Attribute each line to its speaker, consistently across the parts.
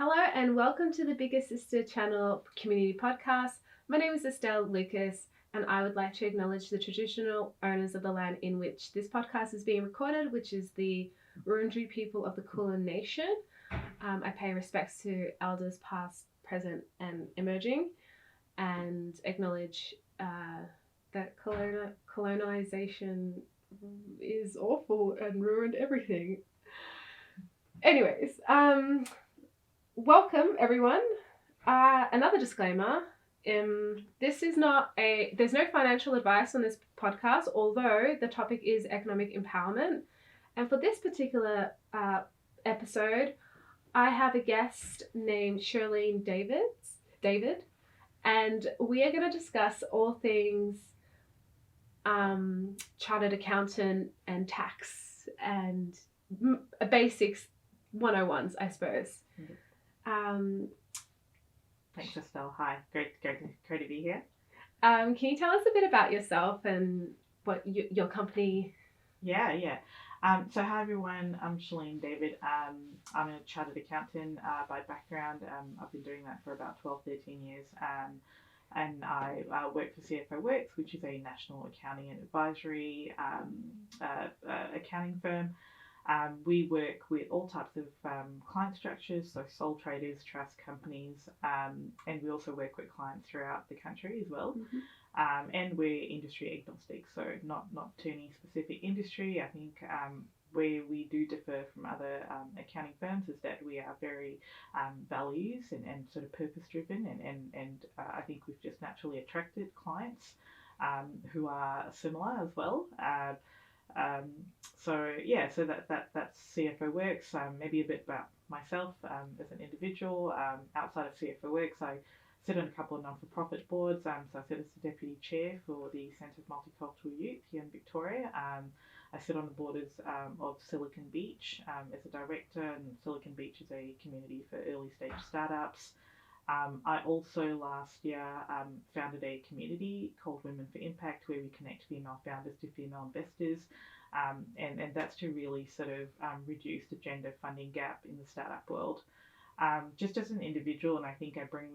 Speaker 1: Hello and welcome to the Bigger Sister Channel community podcast. My name is Estelle Lucas and I would like to acknowledge the traditional owners of the land in which this podcast is being recorded, which is the Wurundjeri people of the Kulin Nation. I pay respects to elders past, present and emerging, and acknowledge that colonization is awful and ruined everything. Anyways, welcome everyone. Another disclaimer. There's no financial advice on this podcast, although the topic is economic empowerment. And for this particular episode, I have a guest named Shelin David, and we are going to discuss all things chartered accountant and tax and basics 101s, I suppose.
Speaker 2: Thanks, Estelle. Hi, great to be here.
Speaker 1: Can you tell us a bit about yourself and what your company?
Speaker 2: Yeah. So hi everyone, I'm Shelin David. I'm a chartered accountant by background. I've been doing that for about 12-13 years. And I work for CFOWorx, which is a national accounting and advisory accounting firm. We work with all types of client structures, so sole traders, trust companies, and we also work with clients throughout the country as well.
Speaker 1: Mm-hmm.
Speaker 2: And we're industry agnostic, so not to any specific industry. I think where we do differ from other accounting firms is that we are very values and sort of purpose driven, and I think we've just naturally attracted clients who are similar as well. So that's CFOWorx. Maybe a bit about myself as an individual. Outside of CFOWorx, I sit on a couple of non-for-profit boards. So I sit as the deputy chair for the Centre of Multicultural Youth here in Victoria. I sit on the board of Silicon Beach as a director, and Silicon Beach is a community for early stage startups. I also last year founded a community called Women for Impact, where we connect female founders to female investors, and that's to really sort of reduce the gender funding gap in the startup world. Just as an individual, and I think I bring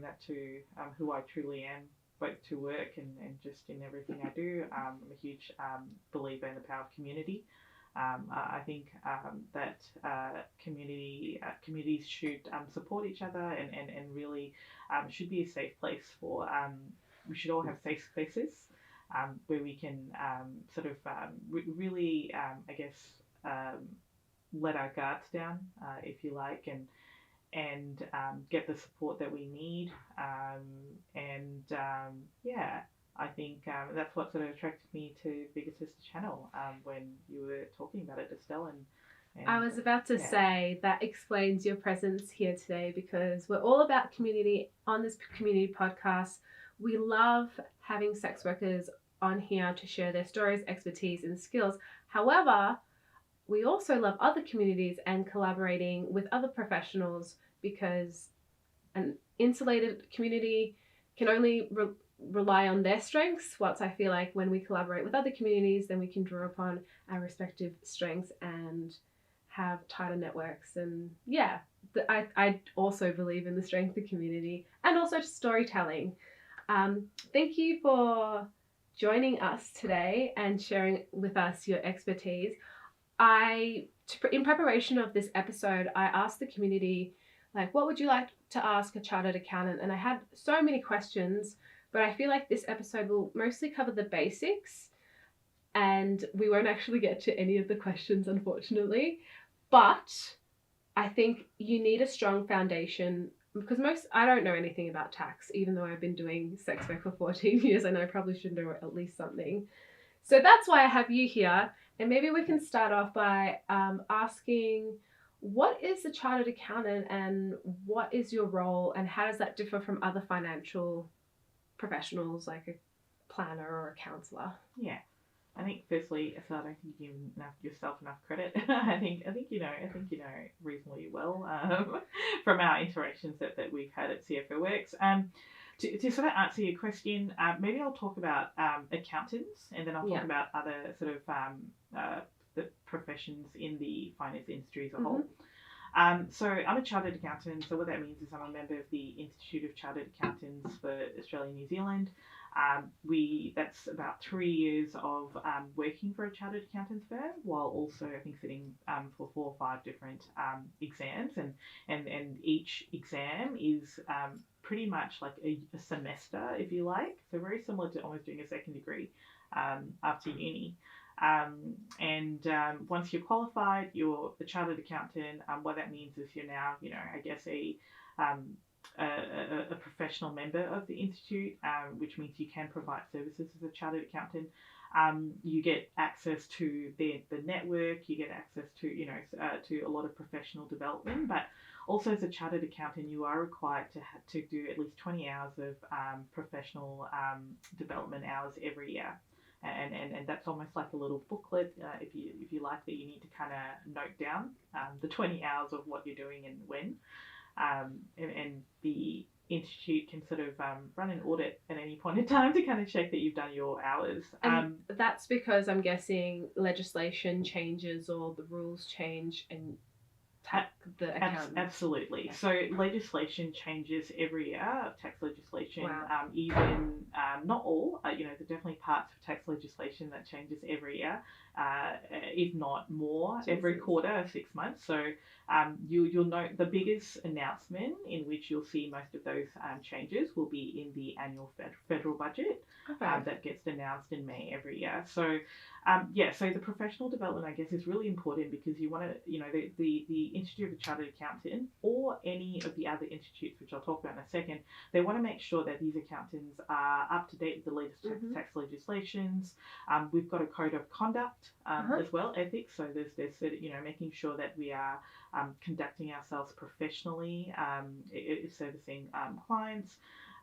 Speaker 2: that to who I truly am, both to work and just in everything I do. I'm a huge believer in the power of community. I think that communities should support each other and really should be a safe place for. We should all have safe spaces where we can sort of really, I guess, let our guards down, if you like, and get the support that we need. I think that's what sort of attracted me to Bigger Sister Channel when you were talking about it, Estelle. And
Speaker 1: I was about to say that explains your presence here today, because we're all about community on this community podcast. We love having sex workers on here to share their stories, expertise, and skills. However, we also love other communities and collaborating with other professionals, because an insulated community can only rely on their strengths, whilst I feel like when we collaborate with other communities, then we can draw upon our respective strengths and have tighter networks. And I also believe in the strength of community and also storytelling. Thank you for joining us today and sharing with us your expertise. In preparation of this episode, I asked the community, like, what would you like to ask a chartered accountant? And I had so many questions, but I feel like this episode will mostly cover the basics, and we won't actually get to any of the questions, unfortunately. But I think you need a strong foundation, because I don't know anything about tax, even though I've been doing sex work for 14 years, and I probably should know at least something. So that's why I have you here. And maybe we can start off by asking, what is a chartered accountant and what is your role, and how does that differ from other financial professionals like a planner or a counsellor?
Speaker 2: Yeah, I think firstly, I don't think you give yourself enough credit. I think you know reasonably well from our interactions that we've had at CFOWorx. To sort of answer your question, maybe I'll talk about accountants, and then I'll talk about other sort of the professions in the finance industry as a whole. So I'm a chartered accountant. So what that means is I'm a member of the Institute of Chartered Accountants for Australia and New Zealand. That's about 3 years of working for a chartered accountants firm, while also I think sitting for 4 or 5 different exams, and each exam is pretty much like a semester, if you like. So very similar to almost doing a second degree after uni. Once you're qualified, you're a chartered accountant. What that means is you're now, I guess a professional member of the institute, which means you can provide services as a chartered accountant. You get access to the network. You get access to to a lot of professional development, but also as a chartered accountant, you are required to do at least 20 hours of professional development hours every year. And that's almost like a little booklet, if you like, that you need to kind of note down the 20 hours of what you're doing and when. And the institute can sort of run an audit at any point in time to kind of check that you've done your hours.
Speaker 1: And that's because I'm guessing legislation changes or the rules change and the accountants.
Speaker 2: Absolutely.
Speaker 1: Yeah.
Speaker 2: So legislation changes every year, tax legislation.
Speaker 1: Wow.
Speaker 2: Even not all. There's definitely parts of tax legislation that changes every year, if not more, every quarter, 6 months. So you'll note the biggest announcement in which you'll see most of those changes will be in the annual federal budget.
Speaker 1: Okay.
Speaker 2: That gets announced in May every year. So so the professional development, I guess, is really important because you want to, the Institute of a Chartered Accountant or any of the other institutes, which I'll talk about in a second, they want to make sure that these accountants are up to date with the latest tax legislations. We've got a code of conduct as well, ethics. So there's making sure that we are conducting ourselves professionally, servicing clients.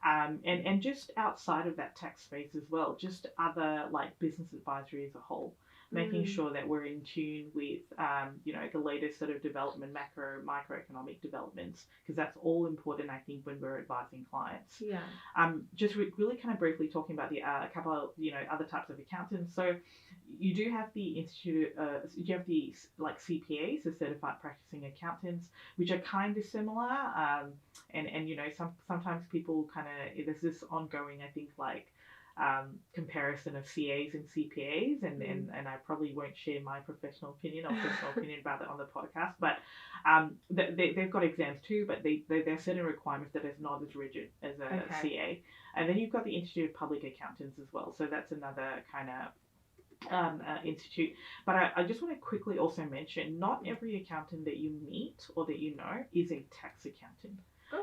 Speaker 2: And just outside of that tax space as well, just other like business advisory as a whole, making sure that we're in tune with, the latest sort of development, microeconomic developments, because that's all important, I think, when we're advising clients.
Speaker 1: Yeah.
Speaker 2: Just really kind of briefly talking about the couple of, other types of accountants. So you do have the institute, you have the like CPAs, the Certified Practicing Accountants, which are kind of similar. Sometimes people kind of, there's this ongoing, I think, like comparison of CAs and CPAs, and I probably won't share my professional opinion or personal opinion about it on the podcast, but they've got exams too, but they're certain requirements that is not as rigid as a CA. And then you've got the Institute of Public Accountants as well, so that's another kind of institute. But I just want to quickly also mention, not every accountant that you meet or that you know is a tax accountant.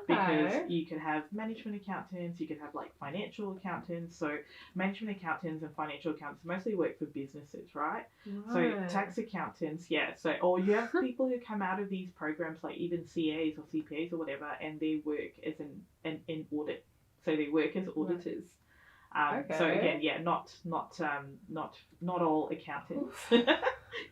Speaker 2: Because you can have management accountants, you can have like financial accountants. So management accountants and financial accountants mostly work for businesses, right? So tax accountants, or you have people who come out of these programs, like even CAs or CPAs or whatever, and they work as an audit. So they work as auditors. So again, not all accountants.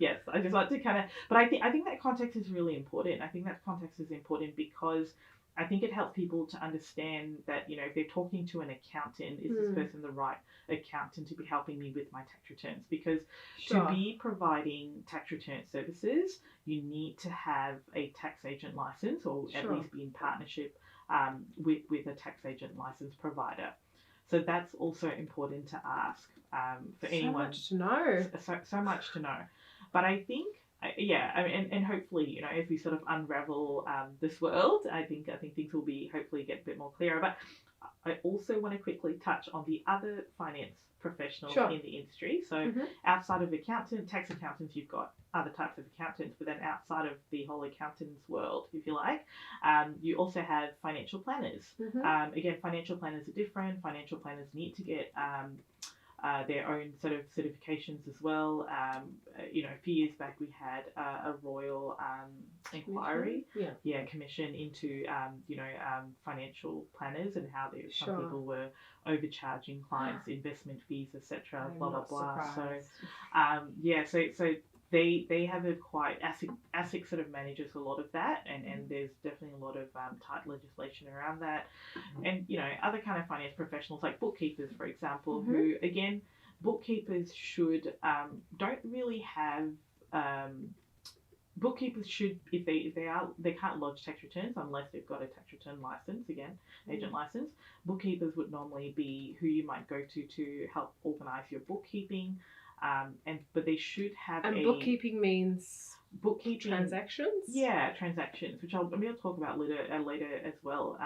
Speaker 2: Yes, I just like to kind of, but I think that context is really important. I think that context is important because I think it helps people to understand that, if they're talking to an accountant, is this person the right accountant to be helping me with my tax returns? Because to be providing tax return services, you need to have a tax agent license, or at least be in partnership with a tax agent license provider. So that's also important to ask for anyone.
Speaker 1: So much to know.
Speaker 2: So much to know. But I think, and hopefully, as we sort of unravel this world, I think things will be hopefully get a bit more clearer. But I also want to quickly touch on the other finance professionals in the industry. So outside of tax accountants, you've got other types of accountants, but then outside of the whole accountants world, if you like, you also have financial planners. Again, financial planners are different. Financial planners need to get their own sort of certifications as well. A few years back we had a royal inquiry, commission into financial planners and how some people were overcharging clients investment fees, etc. Blah blah blah.
Speaker 1: Surprised.
Speaker 2: So they have a quite ASIC sort of manages a lot of that, and there's definitely a lot of tight legislation around that. And other kind of finance professionals like bookkeepers, for example, who again, bookkeepers don't really have bookkeepers should, if they can't lodge tax returns unless they've got a tax return license, again, agent license. Bookkeepers would normally be who you might go to help organise your bookkeeping, but they should have
Speaker 1: And bookkeeping means
Speaker 2: bookkeeping
Speaker 1: transactions.
Speaker 2: Yeah, transactions, which I'll talk about later as well.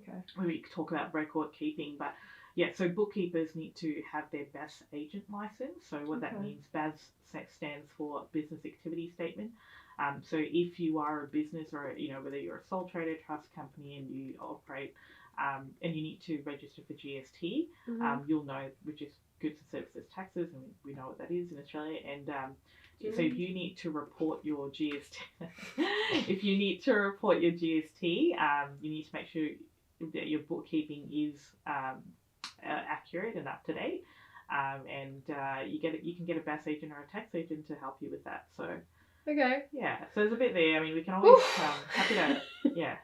Speaker 1: Okay.
Speaker 2: When we talk about record keeping, but yeah, so bookkeepers need to have their BAS agent license. So what that means, BAS stands for Business Activity Statement. So if you are a business, or whether you're a sole trader, trust company, and you operate, and you need to register for GST, you'll know, which is goods and services taxes, and we know what that is in Australia. And so if you need to report your GST, you need to make sure that your bookkeeping is accurate and up to date. And you can get a BAS agent or a tax agent to help you with that. So
Speaker 1: okay,
Speaker 2: yeah. So there's a bit there. I mean, we can always happy to answer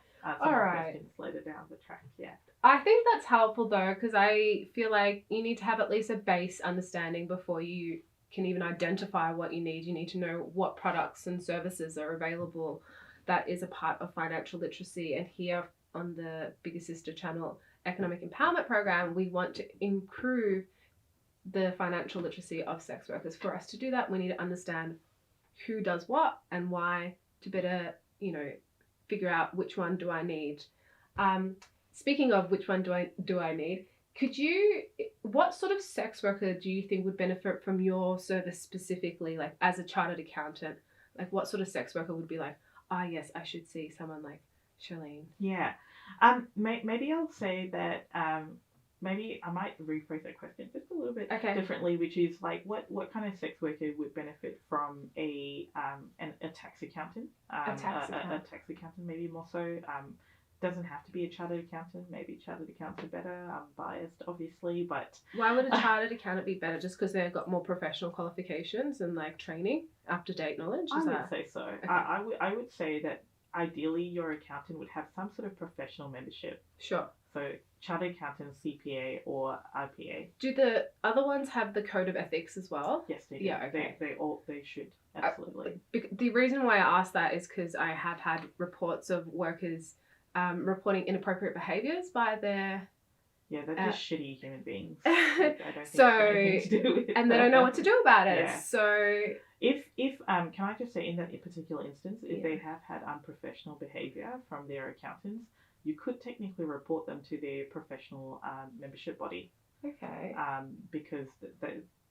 Speaker 2: more questions later down the track. Yeah.
Speaker 1: I think that's helpful though, because I feel like you need to have at least a base understanding before you can even identify what you need. You need to know what products and services are available. That is a part of financial literacy. And here on the Bigger Sister channel, Economic Empowerment Program, we want to improve the financial literacy of sex workers. For us to do that, we need to understand who does what and why, to better, figure out which one do I need. Speaking of which one do I need, what sort of sex worker do you think would benefit from your service specifically, like as a chartered accountant? Like what sort of sex worker would be like, yes, I should see someone like Shelin?
Speaker 2: Yeah. Maybe I'll say that maybe I might rephrase that question just a little bit differently, which is like what kind of sex worker would benefit from a tax accountant? A tax accountant, maybe more so. Doesn't have to be a chartered accountant. Maybe chartered accountants are better. I'm biased, obviously, but
Speaker 1: why would a chartered accountant be better? Just because they've got more professional qualifications and like training, up-to-date knowledge?
Speaker 2: I would say so. Okay. I would say that ideally your accountant would have some sort of professional membership.
Speaker 1: Sure.
Speaker 2: So chartered accountant, CPA, or IPA.
Speaker 1: Do the other ones have the code of ethics as well?
Speaker 2: Yes, they do.
Speaker 1: Yeah, okay.
Speaker 2: They should, absolutely.
Speaker 1: The reason why I asked that is because I have had reports of workers reporting inappropriate behaviours by their...
Speaker 2: Yeah, they're just shitty human beings. I don't think
Speaker 1: so,
Speaker 2: to do with
Speaker 1: and they don't know what to do about it.
Speaker 2: Yeah.
Speaker 1: So...
Speaker 2: If can I just say, in that particular instance, if they have had unprofessional behaviour from their accountants, you could technically report them to their professional membership body.
Speaker 1: Okay.
Speaker 2: Because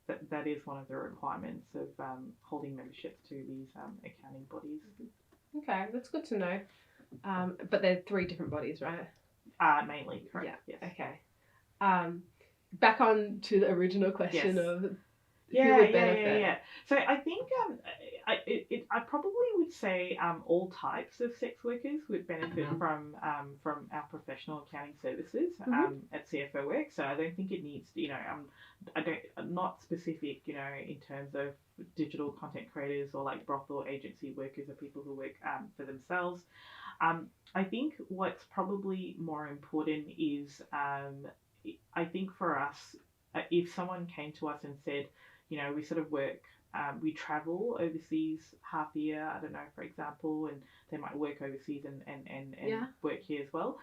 Speaker 2: that is one of the requirements of holding memberships to these accounting bodies.
Speaker 1: Okay, that's good to know. But they're 3 different bodies, right?
Speaker 2: Mainly, correct.
Speaker 1: Yeah.
Speaker 2: Yes.
Speaker 1: Okay. Back on to the original question of who would benefit.
Speaker 2: Yeah. So I think I probably would say all types of sex workers would benefit from our professional accounting services at CFOWorx. So I don't think it needs, I'm not specific, in terms of digital content creators or like brothel agency workers or people who work for themselves. I think what's probably more important is, I think for us, if someone came to us and said, we sort of work, we travel overseas half a year, I don't know, for example, and they might work overseas and work here as well.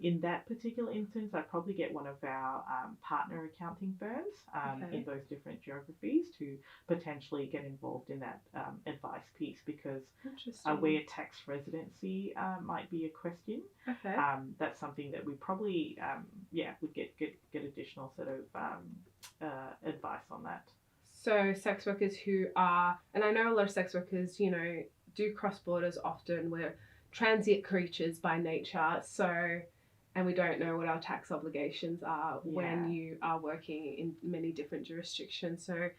Speaker 2: In that particular instance, I'd probably get one of our partner accounting firms in those different geographies to potentially get involved in that advice piece, because where tax residency might be a question, that's something that we probably would get additional sort of advice on that.
Speaker 1: So sex workers who are, and I know a lot of sex workers, do cross borders often. We're transient creatures by nature. So, and we don't know what our tax obligations are when you are working in many different jurisdictions. So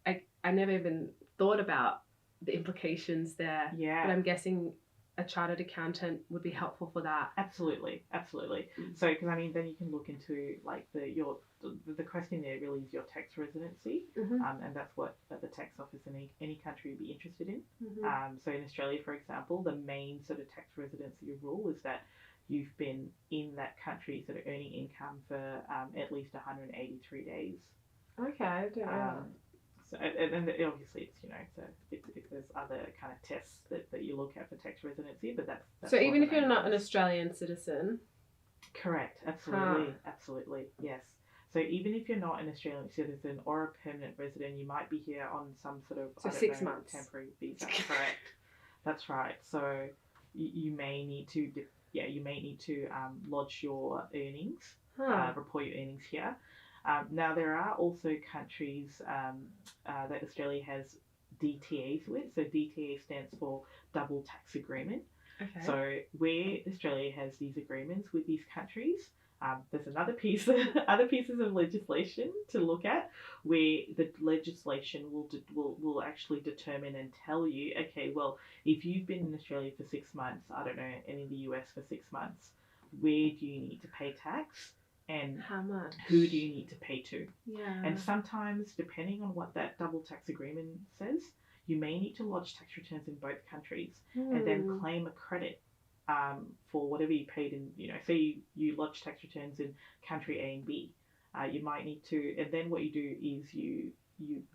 Speaker 1: I never even thought about the implications there. Yeah. But I'm guessing a chartered accountant would be helpful for that.
Speaker 2: Absolutely. So, because then you can look into like the question there really is your tax residency, and that's what the tax office in any country would be interested in. So in Australia, for example, the main sort of tax residency rule is that you've been in that country sort of earning income for at least 183 days.
Speaker 1: Okay, I don't know.
Speaker 2: So, and obviously it's, there's other kind of tests that you look at for tax residency, but that's
Speaker 1: So
Speaker 2: one
Speaker 1: even
Speaker 2: of
Speaker 1: if
Speaker 2: the
Speaker 1: you're
Speaker 2: main
Speaker 1: not an
Speaker 2: ones.
Speaker 1: Australian citizen.
Speaker 2: Correct. Absolutely. Yes. So even if you're not an Australian citizen or a permanent resident, you might be here on some sort of,
Speaker 1: So 6 months.
Speaker 2: temporary visa. Correct. That's right. So you may need to, lodge your earnings, report your earnings here. Now there are also countries that Australia has DTAs with. So DTA stands for double tax agreement.
Speaker 1: Okay.
Speaker 2: So where Australia has these agreements with these countries, there's other pieces of legislation to look at, where the legislation will actually determine and tell you, okay, well, if you've been in Australia for 6 months, I don't know, and in the US for 6 months, where do you need to pay tax? And
Speaker 1: how much?
Speaker 2: Who do you need to pay to?
Speaker 1: Yeah.
Speaker 2: And sometimes, depending on what that double tax agreement says, you may need to lodge tax returns in both countries and then claim a credit for whatever you paid in, say you lodge tax returns in country A and B. You might need to, and then what you do is you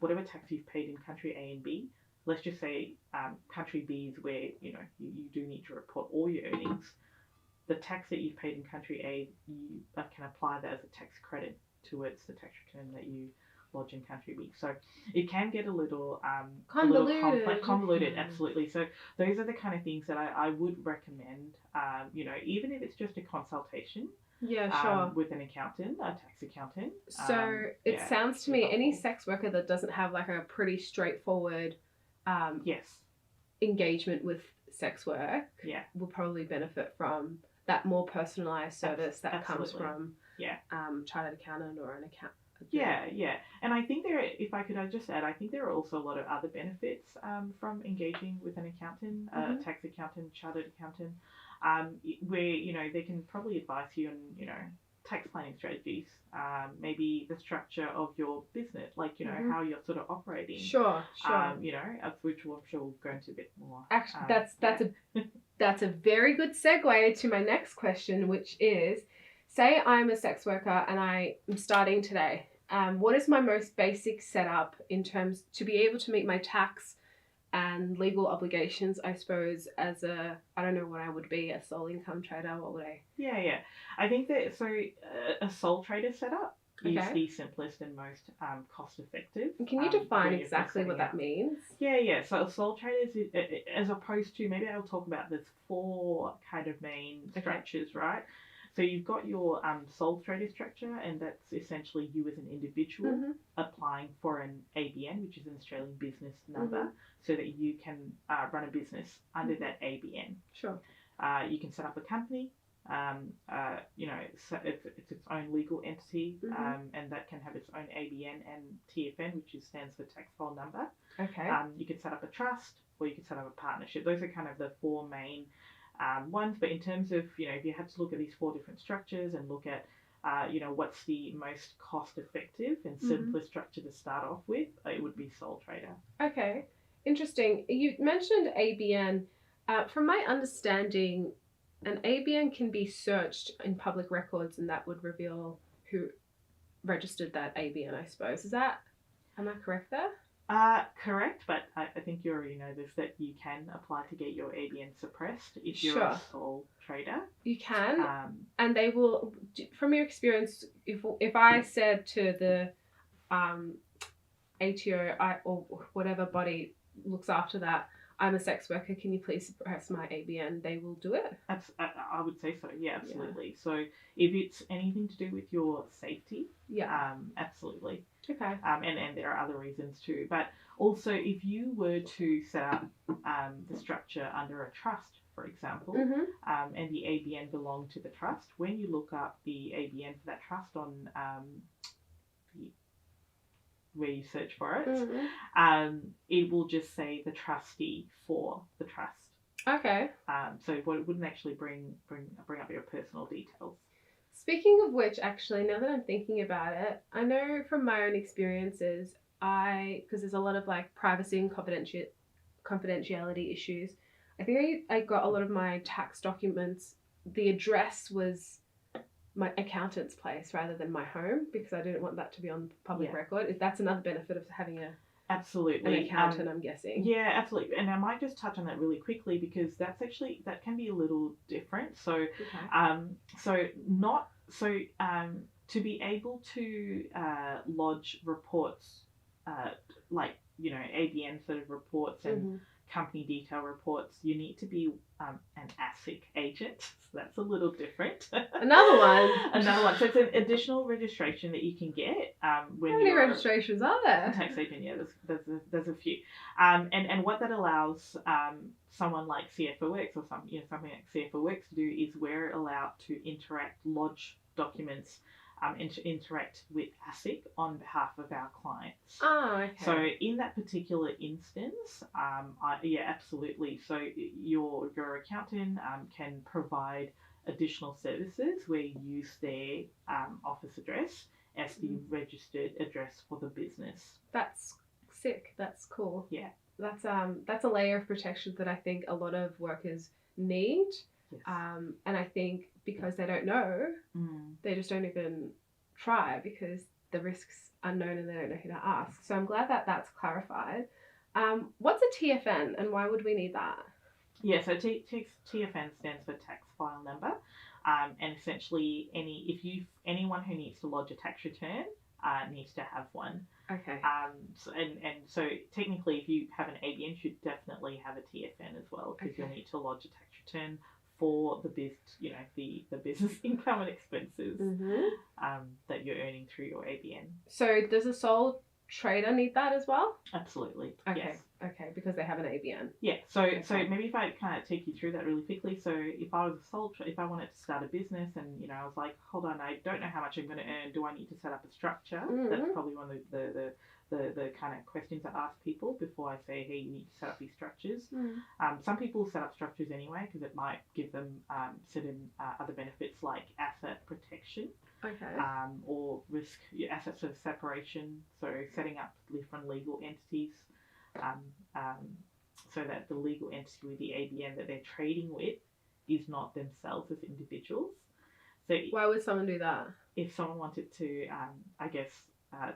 Speaker 2: whatever tax you've paid in country A and B, let's just say country B is where, you do need to report all your earnings. The tax that you've paid in country A, you can apply that as a tax credit towards the tax return that you lodge in country B. So it can get a little convoluted, absolutely. So those are the kind of things that I would recommend, even if it's just a consultation.
Speaker 1: Yeah, sure.
Speaker 2: With an accountant, a tax accountant.
Speaker 1: So it sounds to me any sex worker that doesn't have like a pretty straightforward engagement with sex work will probably benefit from that more personalised service that comes from chartered accountant or an accountant.
Speaker 2: Yeah. And I think if I could just add, I think there are also a lot of other benefits from engaging with an accountant, a tax accountant, chartered accountant, where, they can probably advise you on, tax planning strategies, maybe the structure of your business, like, how you're sort of operating.
Speaker 1: Sure.
Speaker 2: Which I'm sure we'll go into a bit more.
Speaker 1: Actually, that's a very good segue to my next question, which is, say I'm a sex worker and I am starting today. What is my most basic setup in terms to be able to meet my tax and legal obligations, I suppose, as I don't know what I would be, a sole income trader, what would I?
Speaker 2: Yeah. I think that, a sole trader setup is the simplest and most cost effective.
Speaker 1: Can you define exactly what that means?
Speaker 2: Yeah. So a sole trader is, as opposed to, maybe I'll talk about there's 4 kind of main structures, right? So you've got your sole trader structure, and that's essentially you as an individual applying for an ABN, which is an Australian business number, so that you can run a business under that ABN.
Speaker 1: Sure.
Speaker 2: You can set up a company. It's its own legal entity, and that can have its own ABN and TFN, which stands for tax file number.
Speaker 1: Okay.
Speaker 2: You can set up a trust, or you can set up a partnership. Those are kind of the 4 main ones. But in terms of, if you had to look at these 4 different structures and look at, what's the most cost effective and simplest structure to start off with, it would be sole trader.
Speaker 1: Okay. Interesting. You mentioned ABN. From my understanding, an ABN can be searched in public records and that would reveal who registered that ABN, I suppose. Am I correct there?
Speaker 2: Correct, but I think you already know this, that you can apply to get your ABN suppressed if you're a sole trader.
Speaker 1: You can, and they will, from your experience, if I said to the ATO or whatever body looks after that, I'm a sex worker, can you please suppress my ABN? They will do it?
Speaker 2: I would say so, yeah, absolutely. Yeah. So if it's anything to do with your safety, absolutely.
Speaker 1: Okay.
Speaker 2: And there are other reasons too. But also, if you were to set up the structure under a trust, for example, and the ABN belonged to the trust, when you look up the ABN for that trust on where you search for it, it will just say the trustee for the trust.
Speaker 1: Okay.
Speaker 2: So it wouldn't actually bring up your personal details.
Speaker 1: Speaking of which, actually, now that I'm thinking about it, I know from my own experiences, because there's a lot of like privacy and confidentiality issues, I think I got a lot of my tax documents, the address was my accountant's place rather than my home, because I didn't want that to be on public record. That's another benefit of having
Speaker 2: Absolutely.
Speaker 1: an accountant, I'm guessing.
Speaker 2: Yeah, absolutely. And I might just touch on that really quickly because that can be a little different. So,
Speaker 1: Okay.
Speaker 2: to be able to lodge reports, like ABN sort of reports and
Speaker 1: Mm-hmm.
Speaker 2: company detail reports, you need to be an ASIC agent. So that's a little different.
Speaker 1: Another one.
Speaker 2: Another one. So it's an additional registration that you can get when
Speaker 1: How many
Speaker 2: you're
Speaker 1: registrations are there?
Speaker 2: a tax agent. Yeah, there's a few. And what that allows someone like CFOWorx or something like CFOWorx to do is we're allowed to lodge documents and to interact with ASIC on behalf of our clients.
Speaker 1: Oh, okay.
Speaker 2: So in that particular instance, absolutely. So your accountant can provide additional services where you use their office address as the registered address for the business.
Speaker 1: That's sick. That's cool.
Speaker 2: Yeah.
Speaker 1: That's a layer of protection that I think a lot of workers need.
Speaker 2: Yes.
Speaker 1: And I think because they don't know, they just don't even try because the risks are known and they don't know who to ask. So I'm glad that that's clarified. What's a TFN and why would we need that?
Speaker 2: Yeah, so TFN stands for tax file number, and essentially anyone who needs to lodge a tax return needs to have one.
Speaker 1: Okay.
Speaker 2: So technically, if you have an ABN, you should definitely have a TFN as well because you'll need to lodge a tax return for the business income and expenses that you're earning through your ABN.
Speaker 1: So does a sole trader need that as well?
Speaker 2: Absolutely.
Speaker 1: Okay.
Speaker 2: Yes.
Speaker 1: Okay, because they have an ABN.
Speaker 2: Yeah. So maybe if I kind of take you through that really quickly. So if I was if I wanted to start a business and I was like, hold on, I don't know how much I'm going to earn. Do I need to set up a structure? That's probably one of the kind of questions I ask people before I say, hey, you need to set up these structures. Some people set up structures anyway because it might give them certain other benefits like asset protection.
Speaker 1: Okay.
Speaker 2: Or risk asset sort of separation. So setting up different legal entities. So that the legal entity with the ABN that they're trading with is not themselves as individuals. So
Speaker 1: why would someone do that?
Speaker 2: If someone wanted to,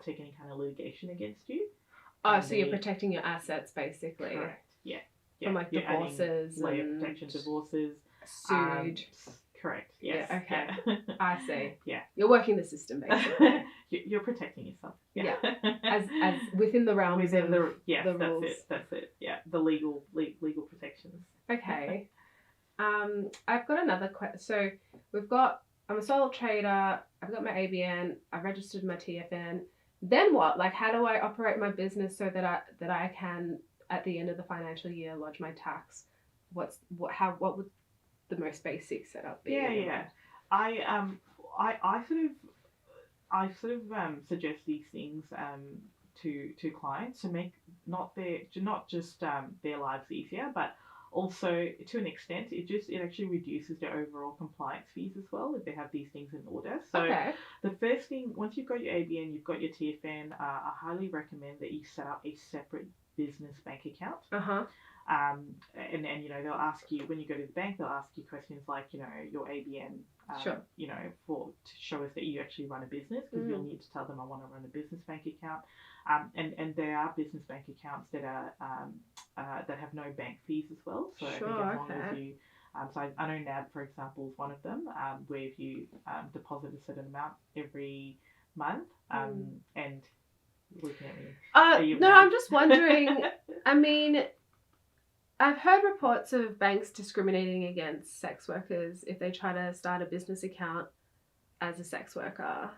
Speaker 2: take any kind of litigation against you.
Speaker 1: Oh, so you're protecting your assets basically.
Speaker 2: Correct. Yeah.
Speaker 1: From like divorces
Speaker 2: layer protection, divorces,
Speaker 1: sued.
Speaker 2: Correct. Yes.
Speaker 1: Yeah. Okay.
Speaker 2: Yeah.
Speaker 1: I see.
Speaker 2: Yeah.
Speaker 1: You're working the system basically.
Speaker 2: You're protecting yourself.
Speaker 1: Yeah. As within the realms of the rules.
Speaker 2: That's it. Yeah. The legal protections.
Speaker 1: Okay. I've got another question. So I'm a sole trader. I've got my ABN. I've registered my TFN. Then what? Like, how do I operate my business so that I can at the end of the financial year lodge my tax? What would the most basic setup be?
Speaker 2: Yeah. I sort of suggest these things to clients to make not just their lives easier, but also to an extent it actually reduces their overall compliance fees as well if they have these things in order. So the first thing, once you've got your ABN, you've got your TFN, I highly recommend that you set up a separate business bank account. And they'll ask you when you go to the bank, they'll ask you questions like your ABN, to show us that you actually run a business, because you'll need to tell them I want to run a business bank account. And there are business bank accounts that are that have no bank fees as well. So I think as long as you so I know NAB, for example, is one of them, where if you deposit a certain amount every month, and looking at me.
Speaker 1: No, I'm just wondering. I mean, I've heard reports of banks discriminating against sex workers if they try to start a business account as a sex worker.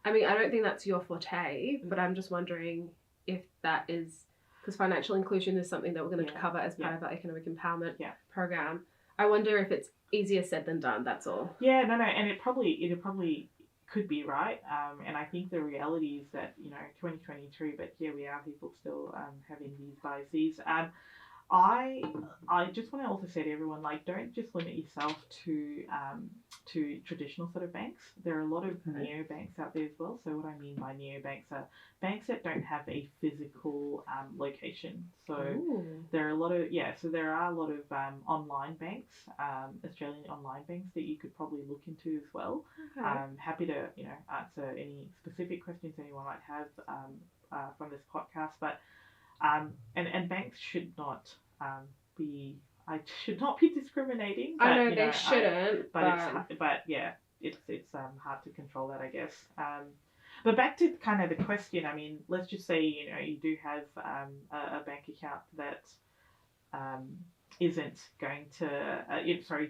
Speaker 1: I mean, I don't think that's your forte, but I'm just wondering if that is, because financial inclusion is something that we're going to cover as part of our economic empowerment program. I wonder if it's easier said than done, that's all.
Speaker 2: Yeah, no, and it probably could be right. And I think the reality is that, 2023, but here we are, people still having these biases. I just want to also say to everyone, like, don't just limit yourself to traditional sort of banks. There are a lot of neobanks out there as well. So what I mean by neobanks are banks that don't have a physical location. So there are a lot of online banks, Australian online banks that you could probably look into as well. Happy to answer any specific questions anyone might have from this podcast. But and banks should not be. I should not be discriminating. But,
Speaker 1: I know they shouldn't,
Speaker 2: it's hard to control that, I guess. But back to kind of the question. I mean, let's just say you do have a bank account that isn't going to.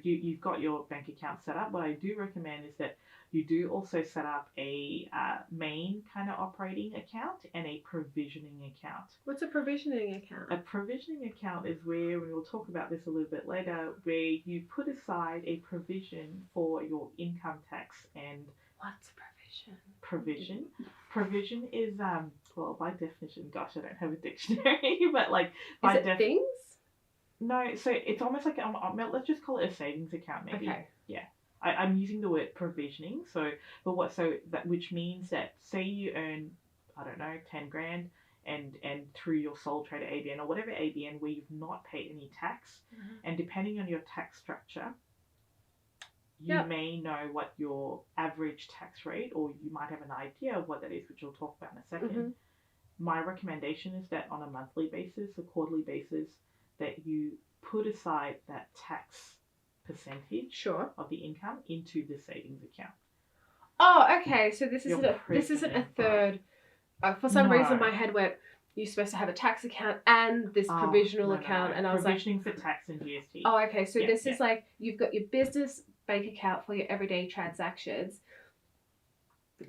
Speaker 2: You've got your bank account set up. What I do recommend is that you do also set up a main kind of operating account and a provisioning account.
Speaker 1: What's a provisioning account?
Speaker 2: A provisioning account is where, and we'll talk about this a little bit later, where you put aside a provision for your income tax and.
Speaker 1: What's a provision?
Speaker 2: Provision is well, by definition, gosh, I don't have a dictionary, but like
Speaker 1: by things.
Speaker 2: No, so it's almost like let's just call it a savings account, maybe.
Speaker 1: Okay.
Speaker 2: Yeah. I'm using the word provisioning, which means that say you earn, I don't know, 10 grand and through your sole trader ABN or whatever ABN where you've not paid any tax, and depending on your tax structure, you may know what your average tax rate, or you might have an idea of what that is, which we'll talk about in a second. My recommendation is that on a monthly basis, a quarterly basis, that you put aside that tax percentage of the income into the savings account.
Speaker 1: Oh, okay. So this isn't a third. For some reason, my head went. You're supposed to have a tax account and this provisional account, and I was
Speaker 2: provisioning for tax and GST.
Speaker 1: Oh, okay. So this is like you've got your business bank account for your everyday transactions,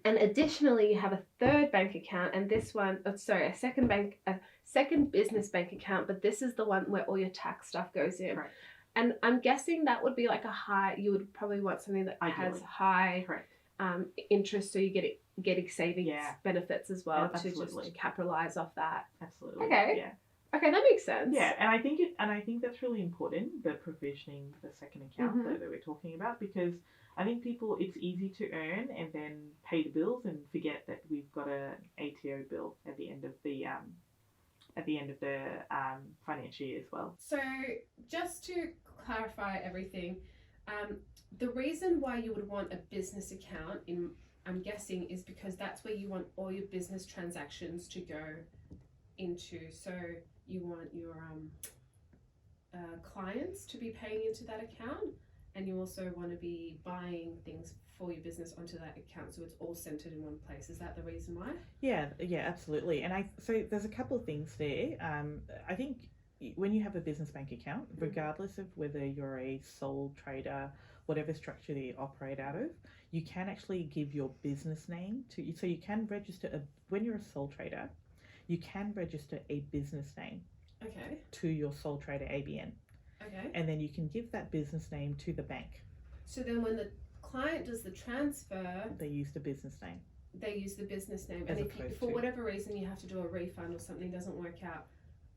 Speaker 1: and additionally you have a third bank account, and this one, a second business bank account, but this is the one where all your tax stuff goes in.
Speaker 2: Correct.
Speaker 1: And I'm guessing that would be like you would probably want something that has high interest, so you getting savings benefits as well to just capitalize off that.
Speaker 2: Absolutely.
Speaker 1: Okay.
Speaker 2: Yeah.
Speaker 1: Okay, that makes sense.
Speaker 2: Yeah, and I think that's really important, the provisioning the second account that we're talking about, because I think it's easy to earn and then pay the bills and forget that we've got an ATO bill at the end of the financial year as well.
Speaker 1: So just to clarify everything, the reason why you would want a business account, I'm guessing, is because that's where you want all your business transactions to go into. So you want your clients to be paying into that account, and you also want to be buying things for your business onto that account, so it's all centered in one place. Is that the reason why?
Speaker 2: Yeah, absolutely. And so there's a couple of things there. I think when you have a business bank account, regardless of whether you're a sole trader, whatever structure that you operate out of, you can actually give your business name to. So you can register when you're a sole trader, you can register a business name.
Speaker 1: Okay.
Speaker 2: To your sole trader ABN.
Speaker 1: Okay.
Speaker 2: And then you can give that business name to the bank.
Speaker 1: So then when the client does the transfer,
Speaker 2: they use the business name.
Speaker 1: And if for whatever reason you have to do a refund or something doesn't work out,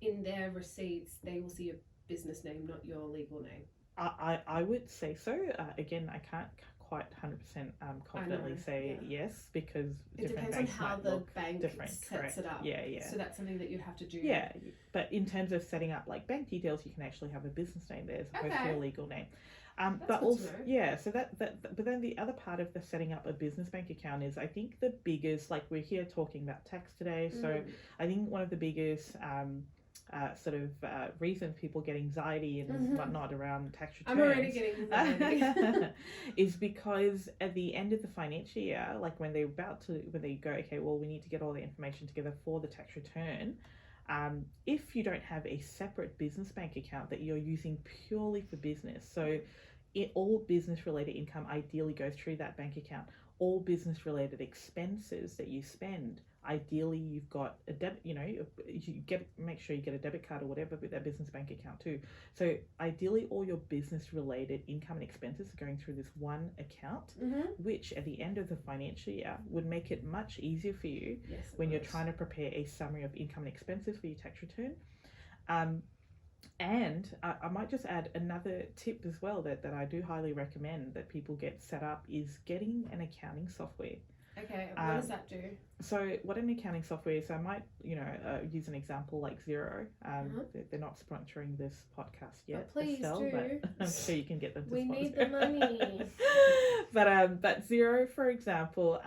Speaker 1: in their receipts they will see your business name, not your legal name.
Speaker 2: I would say so. Again, I can't quite 100% confidently say yes, because
Speaker 1: it
Speaker 2: different
Speaker 1: depends
Speaker 2: banks
Speaker 1: on how
Speaker 2: might
Speaker 1: the
Speaker 2: look
Speaker 1: bank
Speaker 2: different.
Speaker 1: sets it up.
Speaker 2: Yeah.
Speaker 1: So that's something that you'd have to do.
Speaker 2: Yeah, but in terms of setting up like bank details, you can actually have a business name there as opposed to a legal name. But also, so but then the other part of the setting up a business bank account is, I think the biggest, like we're here talking about tax today, so I think one of the biggest reason people get anxiety and whatnot around tax returns.
Speaker 1: I'm already getting anxiety.
Speaker 2: is because at the end of the financial year, like when they go, okay, well, we need to get all the information together for the tax return. If you don't have a separate business bank account that you're using purely for business, so all business related income ideally goes through that bank account. All business related expenses that you spend, ideally you've got a debit, make sure you get a debit card or whatever with that business bank account too. So ideally all your business related income and expenses are going through this one account, which at the end of the financial year would make it much easier for you when you're trying to prepare a summary of income and expenses for your tax return. And I might just add another tip as well that I do highly recommend that people get set up is getting an accounting software.
Speaker 1: Okay, what does that do?
Speaker 2: So what an accounting software is, I might, use an example like Xero. They're not sponsoring this podcast yet,
Speaker 1: but please
Speaker 2: Estelle,
Speaker 1: do.
Speaker 2: but I'm sure you can get them to
Speaker 1: We
Speaker 2: sponsor.
Speaker 1: need the money.
Speaker 2: But Xero, for example,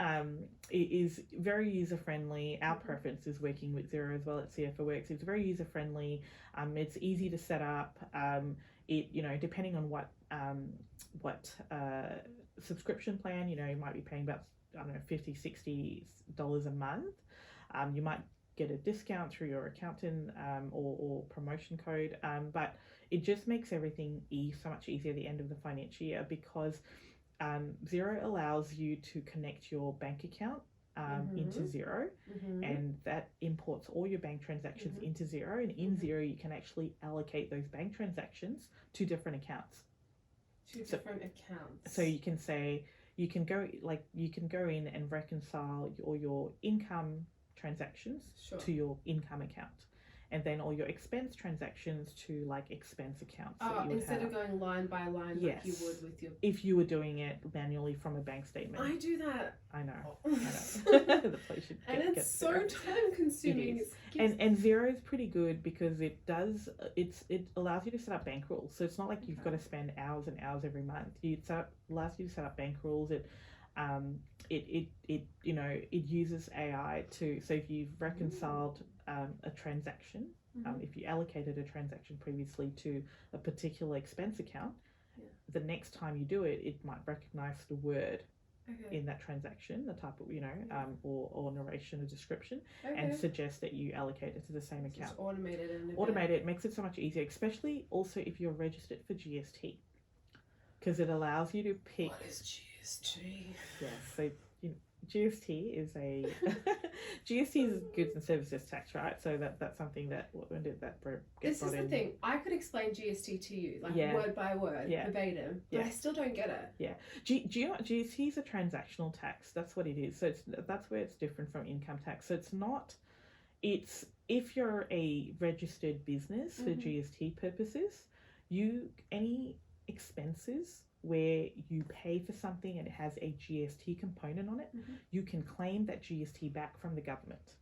Speaker 2: it is very user friendly. Our preference is working with Xero as well at CFOWorx. It's very user friendly. It's easy to set up. Depending on what subscription plan, you might be paying about, I don't know, $50-$60 a month. You might get a discount through your accountant or promotion code, but it just makes everything so much easier at the end of the financial year, because Xero allows you to connect your bank account into Xero, and that imports all your bank transactions into Xero, and in Xero you can actually allocate those bank transactions to different accounts.
Speaker 1: Different accounts.
Speaker 2: So you can say, you can go in and reconcile all your income transactions to your income account, and then all your expense transactions to like expense accounts.
Speaker 1: Instead of going line by line like you would with your...
Speaker 2: If you were doing it manually from a bank statement.
Speaker 1: I do that.
Speaker 2: I know. The place should
Speaker 1: and it's so time consuming.
Speaker 2: And Xero is pretty good because it allows you to set up bank rules. So it's not like you've got to spend hours and hours every month. It allows you to set up bank rules. It uses AI to, so if you've reconciled a transaction, if you allocated a transaction previously to a particular expense account, the next time you do it, it might recognize the word in that transaction, the type of, or narration or description, and suggest that you allocate it to the same account.
Speaker 1: It's automated.
Speaker 2: It makes it so much easier, especially also if you're registered for GST, because it allows you to pick.
Speaker 1: What is GST?
Speaker 2: Yes, so GST is GST is goods and services tax, right? So that's something that, when did that get
Speaker 1: this
Speaker 2: brought in?
Speaker 1: This is the thing. I could explain GST to you, word by word, verbatim, but I still don't get it.
Speaker 2: Yeah. Do you know what GST is? A transactional tax. That's what it is. So that's where it's different from income tax. So it's if you're a registered business for GST purposes, any expenses where you pay for something and it has a GST component on it, you can claim that GST back from the government.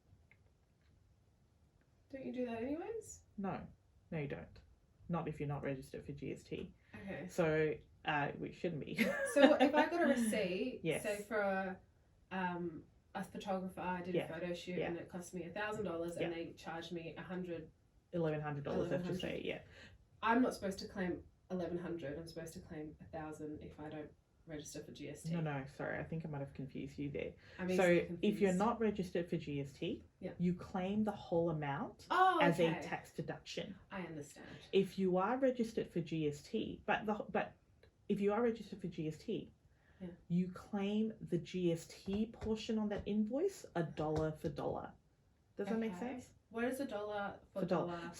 Speaker 1: Don't you do that anyways?
Speaker 2: No, you don't. Not if you're not registered for GST.
Speaker 1: Okay.
Speaker 2: So we shouldn't be.
Speaker 1: So if I got a receipt, say for a photographer, I did a photo shoot and it cost me $1,000 and they charged me
Speaker 2: $1,100, let's just say,
Speaker 1: I'm not supposed to claim $1,100. I'm supposed to claim $1,000 if I don't register for GST.
Speaker 2: No, sorry, I think I might have confused you there.
Speaker 1: So
Speaker 2: if you're not registered for GST, you claim the whole amount as a tax deduction.
Speaker 1: I understand.
Speaker 2: If you are registered for GST, but if you are registered for GST, you claim the GST portion on that invoice $1 for $1. Does that make sense?
Speaker 1: What is $1 for $1?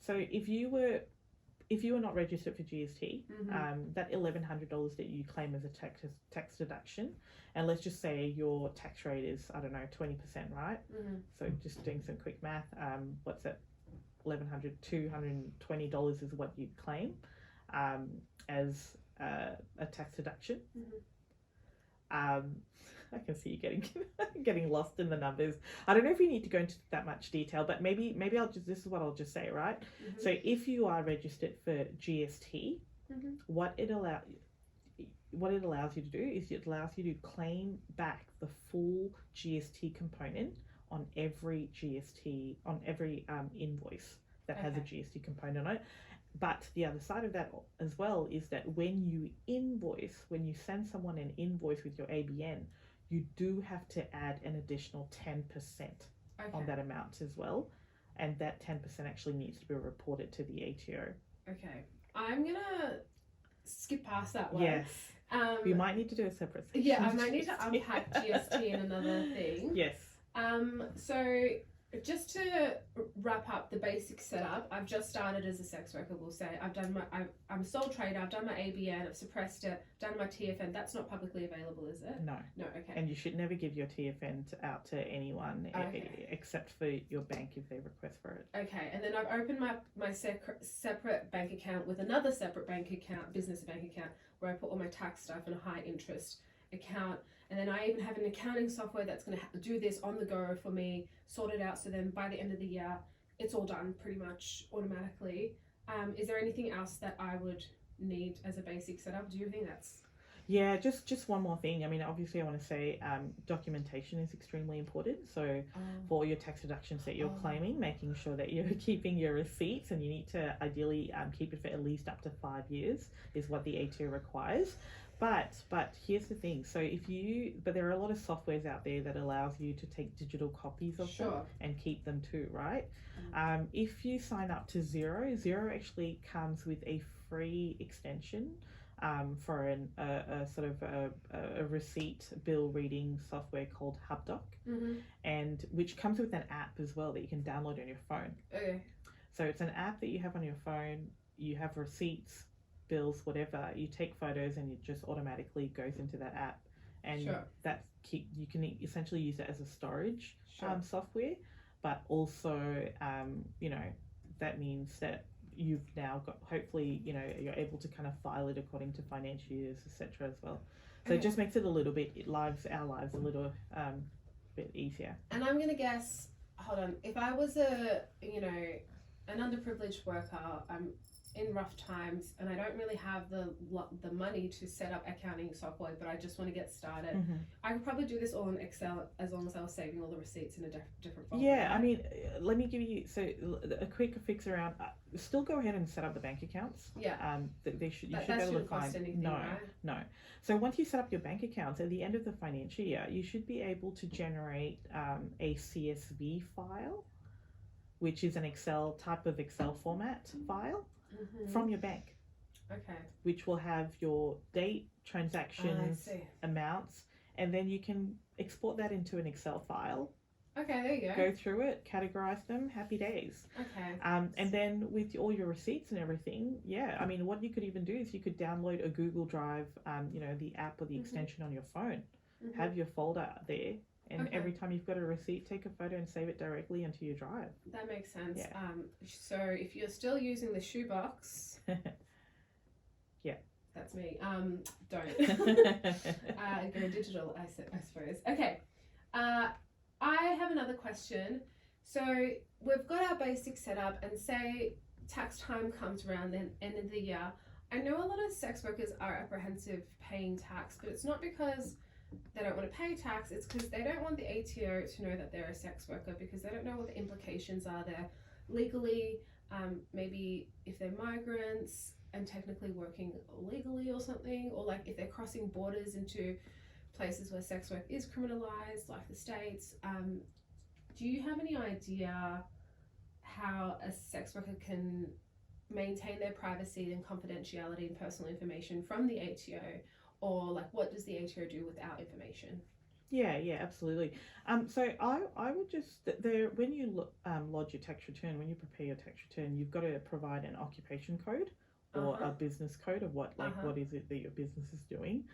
Speaker 2: So if you were not registered for GST, that $1,100 that you claim as a tax deduction, and let's just say your tax rate is, I don't know, 20%, right? So just doing some quick math, what's that? $1,100, $220 is what you claim as a tax deduction. I can see you getting lost in the numbers. I don't know if you need to go into that much detail, but maybe this is what I'll just say, right? So if you are registered for GST, what it allows you to do is it allows you to claim back the full GST component on every invoice that has a GST component on it. But the other side of that as well is that when you send someone an invoice with your ABN, you do have to add an additional 10% on that amount as well. And that 10% actually needs to be reported to the ATO.
Speaker 1: Okay. I'm going to skip past that one.
Speaker 2: Yes. We might need to do a separate section.
Speaker 1: Yeah, I might need to unpack GST in another thing.
Speaker 2: Yes.
Speaker 1: So just to wrap up the basic setup, I've just started as a sex worker, we'll say. I'm a sole trader, I've done my ABN, I've suppressed it, done my TFN. That's not publicly available, is it?
Speaker 2: No.
Speaker 1: No, okay.
Speaker 2: And you should never give your TFN out to anyone except for your bank if they request for it.
Speaker 1: Okay, and then I've opened my separate bank account with another separate bank account, business bank account, where I put all my tax stuff in a high interest account. And then I even have an accounting software that's going to do this on the go for me, sort it out. So then by the end of the year, it's all done pretty much automatically. Is there anything else that I would need as a basic setup? Do you think that's...
Speaker 2: Yeah, just one more thing. I mean, obviously, I want to say documentation is extremely important. So for all your tax deductions that you're claiming, making sure that you're keeping your receipts, and you need to ideally keep it for at least up to 5 years is what the ATO requires. But here's the thing. So but there are a lot of softwares out there that allows you to take digital copies of them and keep them too, right? If you sign up to SWer actually comes with a free extension for a sort of a receipt bill reading software called HubDoc, and which comes with an app as well that you can download on your phone.
Speaker 1: Okay.
Speaker 2: So it's an app that you have on your phone. You have receipts, bills, whatever. You take photos, and it just automatically goes into that app, and you can essentially use it as a storage software, but also that means that you've now got, hopefully, you're able to kind of file it according to financial years, etc. as well. So it just makes it a little bit, our lives a little bit easier.
Speaker 1: And I'm gonna guess, hold on, if I was an underprivileged worker, I'm in rough times and I don't really have the money to set up accounting software, but I just want to get started. I could probably do this all in Excel as long as I was saving all the receipts in a different folder.
Speaker 2: Yeah, I mean, let me give you a quick fix around. Still go ahead and set up the bank accounts.
Speaker 1: Yeah.
Speaker 2: You should be able to find.
Speaker 1: Anything, right?
Speaker 2: No. So once you set up your bank accounts at the end of the financial year, you should be able to generate a CSV file, which is an type of Excel format file. From your bank.
Speaker 1: Okay.
Speaker 2: Which will have your date, transactions, amounts, and then you can export that into an Excel file.
Speaker 1: Okay, there you go.
Speaker 2: Go through it, categorize them, happy days.
Speaker 1: Okay.
Speaker 2: And then with all your receipts and everything, I mean, what you could even do is you could download a Google Drive, the app or the extension on your phone. Have your folder there. And every time you've got a receipt, take a photo and save it directly into your drive. That
Speaker 1: makes sense. Yeah. So if you're still using the shoebox, that's me. Don't go digital. I suppose. Okay. I have another question. So we've got our basic setup, and say tax time comes around, then end of the year. I know a lot of sex workers are apprehensive paying tax, but it's not because they don't want to pay tax, it's because they don't want the ATO to know that they're a sex worker, because they don't know what the implications are there legally, maybe if they're migrants and technically working illegally or something, or like if they're crossing borders into places where sex work is criminalized, like the States. Do you have any idea how a sex worker can maintain their privacy and confidentiality and personal information from the ATO? Or like, what does the ATO do without information?
Speaker 2: Yeah, absolutely. So I would just when you lodge your tax return, when you prepare your tax return, you've got to provide an occupation code or a business code of what is it that your business is doing.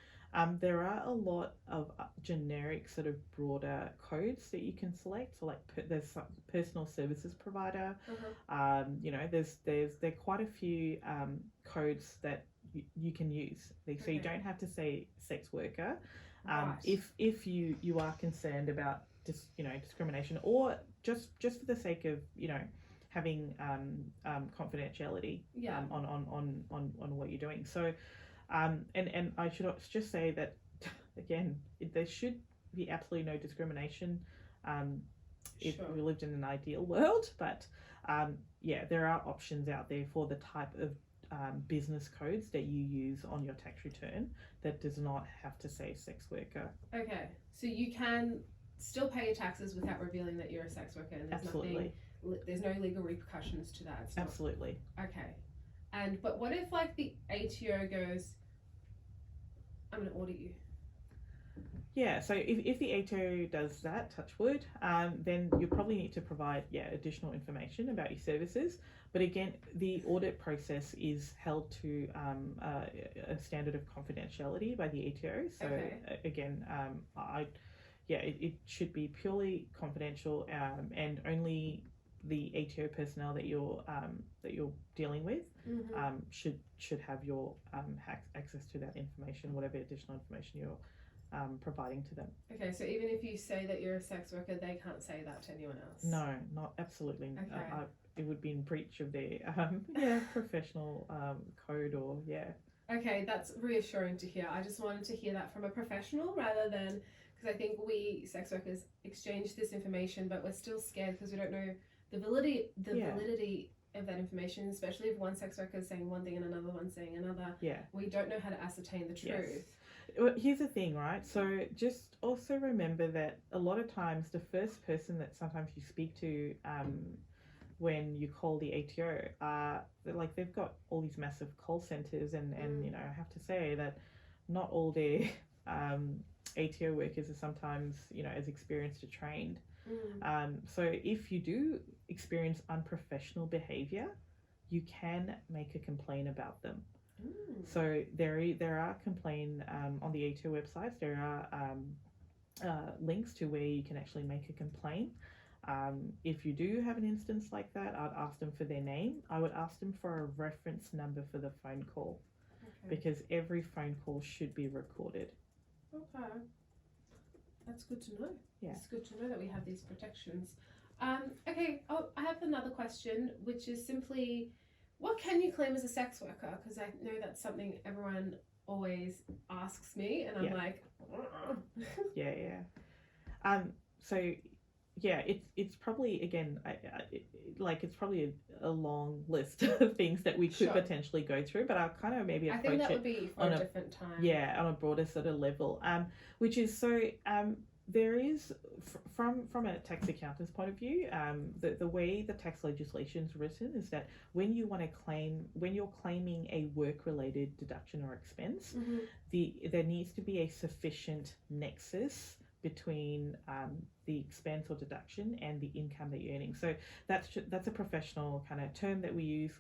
Speaker 2: There are a lot of generic sort of broader codes that you can select. So like there's personal services provider. There are quite a few codes that you can use. So you don't have to say sex worker. If you are concerned about discrimination, or just for the sake of having confidentiality on what you're doing. So and I should just say that again, there should be absolutely no discrimination if we lived in an ideal world, but there are options out there for the type of business codes that you use on your tax return that does not have to say sex worker. Okay,
Speaker 1: so you can still pay your taxes without revealing that you're a sex worker, and there's no legal repercussions to that.
Speaker 2: Absolutely.
Speaker 1: Okay, but what if like the ATO goes, I'm going to audit you?
Speaker 2: Yeah, so if the ATO does that, touch wood, then you probably need to provide additional information about your services. But again, the audit process is held to a standard of confidentiality by the ATO. So again, it should be purely confidential, and only the ATO personnel that you're dealing with should have your access to that information, whatever additional information you're
Speaker 3: providing to them.
Speaker 1: Okay, so even if you say that you're a sex worker, they can't say that to anyone else?
Speaker 3: No, not absolutely.
Speaker 1: Okay.
Speaker 3: It would be in breach of their professional code or
Speaker 1: Okay, that's reassuring to hear. I just wanted to hear that from a professional rather than, because I think we sex workers exchange this information, but we're still scared because we don't know the validity of that information, especially if one sex worker is saying one thing and another one saying another.
Speaker 3: Yeah.
Speaker 1: We don't know how to ascertain the truth.
Speaker 3: Yes. Well, here's the thing, right? So just also remember that a lot of times the first person that sometimes you speak to when you call the ATO, like they've got all these massive call centers, and you know, I have to say that not all their ATO workers are sometimes, you know, as experienced or trained. So if you do experience unprofessional behavior, you can make a complaint about them. So there are complaint on the ATO websites. There are links to where you can actually make a complaint. If you do have an instance like that, I'd ask them for their name. I would ask them for a reference number for the phone call, because every phone call should be recorded.
Speaker 1: Okay, that's good to know.
Speaker 3: Yeah,
Speaker 1: it's good to know that we have these protections. Okay, I have another question, which is simply, what can you claim as a sex worker? Because I know that's something everyone always asks me, and I'm like,
Speaker 3: so yeah, it's probably, again, it's probably a long list of things that we could potentially go through, but I'll kind of maybe approach it. I think that would be for a different time. Yeah, on a broader sort of level. Which is there is, from a tax accountant's point of view, the way the tax legislation is written is that when you're claiming a work-related deduction or expense, there needs to be a sufficient nexus between the expense or deduction and the income that you're earning. So that's a professional kind of term that we use,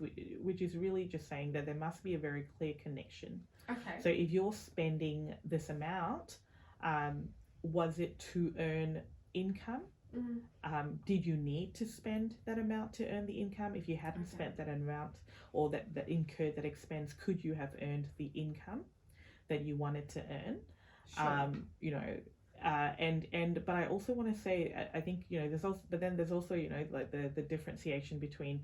Speaker 3: which is really just saying that there must be a very clear connection.
Speaker 1: Okay.
Speaker 3: So if you're spending this amount, was it to earn income? Did you need to spend that amount to earn the income? If you hadn't spent that amount or that incurred that expense, could you have earned the income that you wanted to earn?
Speaker 1: Sure.
Speaker 3: You know, but I also want to say, I think, you know, there's also you know, like the differentiation between